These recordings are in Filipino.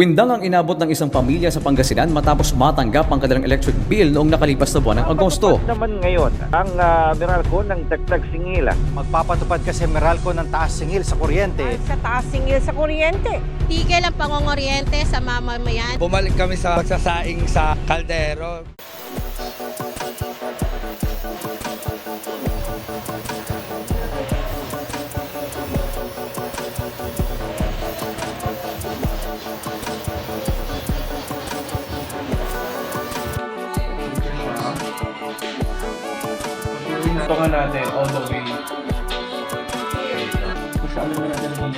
Windang ang inabot ng isang pamilya sa Pangasinan matapos matanggap ang kanilang electric bill noong nakalipas na buwan ng Agosto. Naman ngayon ang Meralco ng dagdag singil. Magpapatupad kasi Meralco ng taas singil sa kuryente. Sa taas singil sa kuryente. Tigil ang pangongoryente sa mamamayan. Bumalik kami sa pagsasaing sa kaldero. Abangan natin all the way. Kasi alam na natin kung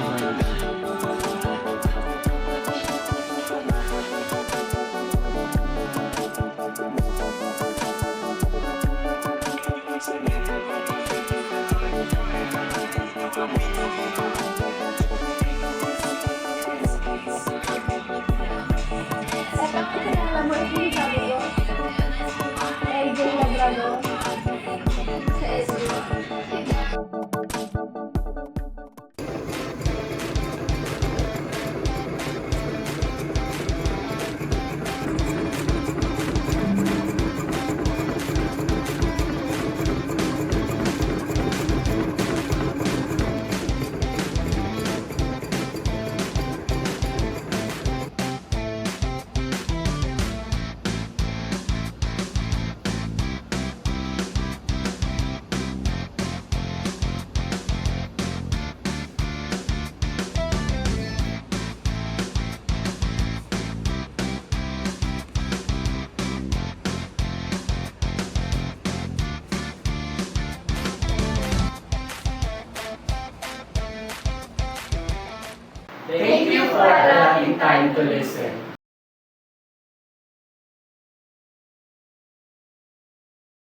Thank you for allowing time to listen.